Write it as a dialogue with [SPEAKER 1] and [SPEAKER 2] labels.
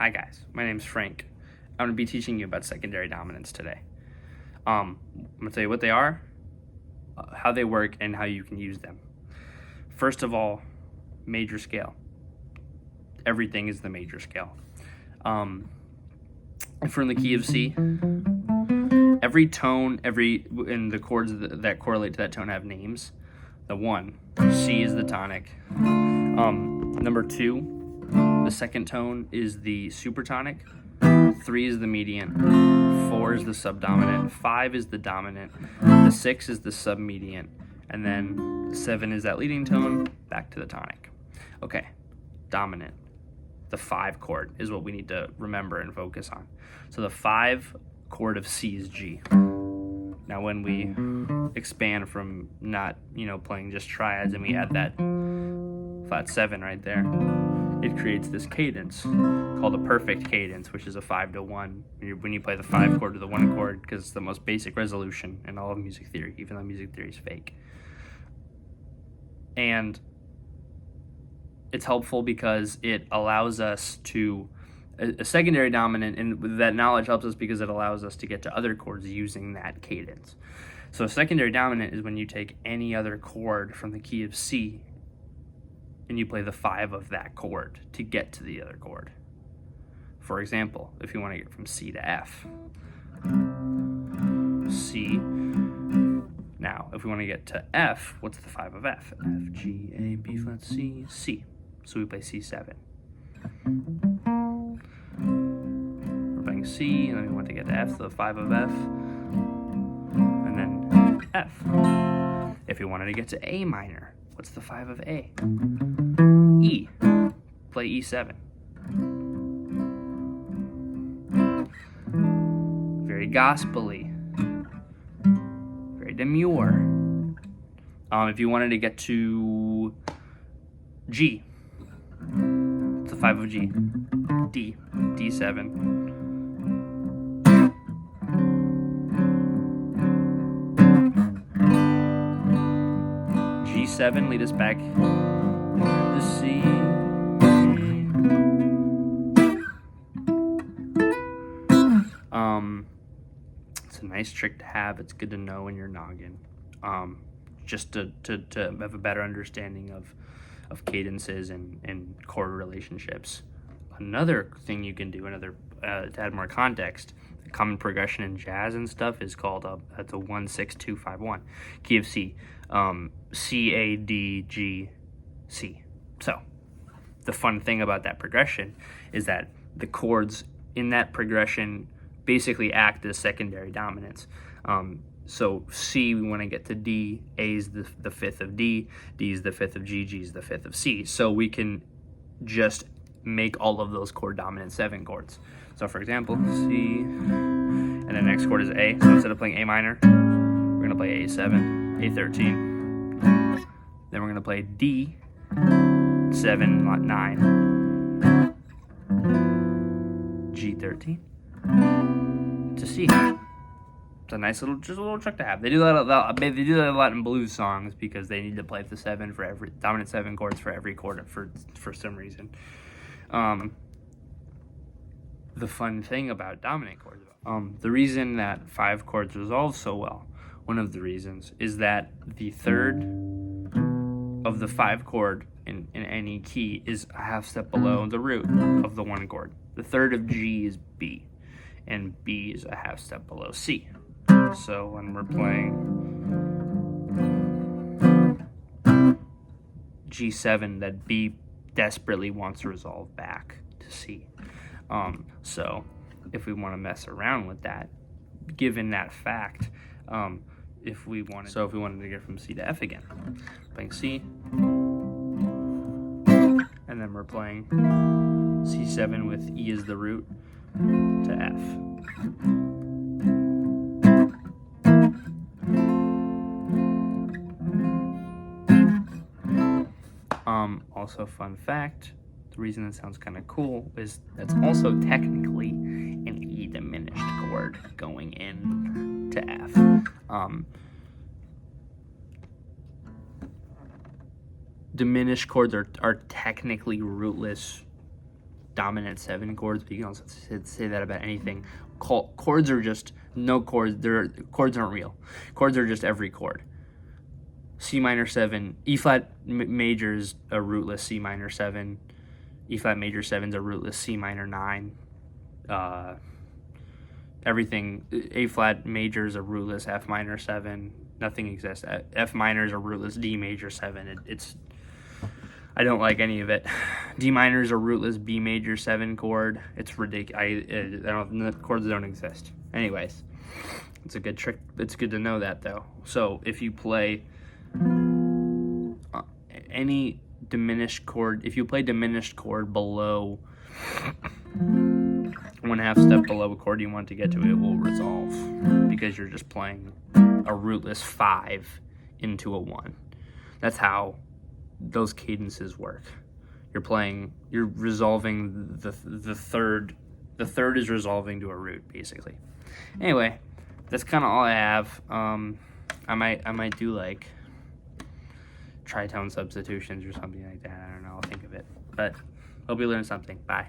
[SPEAKER 1] Hi guys, my name's Frank. I'm going to be teaching you about secondary dominants today. I'm going to tell you what they are, how they work, and how you can use them. First of all, major scale. Everything is the major scale. If we're in the key of C, every tone, and the chords that correlate to that tone have names. The 1, C is the tonic. Number 2, the second tone is the supertonic. 3 is the median. 4 is the subdominant. 5 is the dominant. The 6 is the submedian. And then 7 is that leading tone, back to the tonic. Okay, dominant. The 5 chord is what we need to remember and focus on. So the 5 chord of C is G. Now when we expand from not, playing just triads and we add that flat 7 right there, it creates this cadence called a perfect cadence, which is a 5-to-1 when you play the 5 chord to the 1 chord, because it's the most basic resolution in all of music theory, even though music theory is fake. And it's helpful because it allows us to, a secondary dominant, and that knowledge helps us because it allows us to get to other chords using that cadence. So a secondary dominant is when you take any other chord from the key of C and you play the 5 of that chord to get to the other chord. For example, if you want to get from C to F, C. Now, if we want to get to F, what's the 5 of F? F, G, A, B flat, C, C. So we play C7. We're playing C, and then we want to get to F, so the 5 of F, and then F. If we wanted to get to A minor, what's the 5 of A? E. Play E7. Very gospel-y. Very demure. If you wanted to get to G, it's the 5 of G. D. D7. G7, lead us back to C. It's a nice trick to have. It's good to know in your noggin, just to have a better understanding of cadences and chord relationships. Another thing you can do, to add more context, the common progression in jazz and stuff is called the 1-6-2-5-1 key of C. C, A, D, G, C. So the fun thing about that progression is that the chords in that progression basically act as secondary dominants. So C, we want to get to D, A is the 5th of D, D is the 5th of G, G is the 5th of C. So we can just make all of those chord dominant 7 chords. So for example, C, and the next chord is A. So instead of playing A minor, we're going to play A7, A13. Then we're going to play D, 7, not 9, G13, to C. It's a nice little trick to have. They do that a lot in blues songs because they need to play the 7 for every dominant 7 chords for every chord for some reason. The fun thing about dominant chords, the reason that 5 chords resolve so well, one of the reasons is that the third of the 5 chord in any key is a half step below the root of the 1 chord. The third of G is B, and B is a half step below C. So when we're playing G7, that B desperately wants to resolve back to C. So if we want to mess around with that, given that fact, if we wanted to get from C to F again, playing C, and then we're playing C7 with E as the root to F. Also, fun fact, the reason that sounds kind of cool is that's also technically an E diminished chord going in to F. Diminished chords are technically rootless dominant 7 chords, but you can also say that about anything. Chords are just no chords. Chords aren't real. Chords are just every chord. C minor 7, E flat major is a rootless C minor 7. E flat major 7 is a rootless C minor 9. Everything, A flat major is a rootless F minor 7. Nothing exists. F minor is a rootless D major 7. I don't like any of it. D minor is a rootless B major 7 chord. It's ridiculous. The chords don't exist. Anyways, it's a good trick. It's good to know that though. So if you play any diminished chord, if you play diminished chord below 1/2 step below a chord you want to get to, it will resolve because you're just playing a rootless 5 into a 1. That's how those cadences work. You're resolving the third. The third is resolving to a root, basically. Anyway, that's kind of all I have. I might do like tritone substitutions or something like that. I don't know. I'll think of it. But hope you learned something. Bye.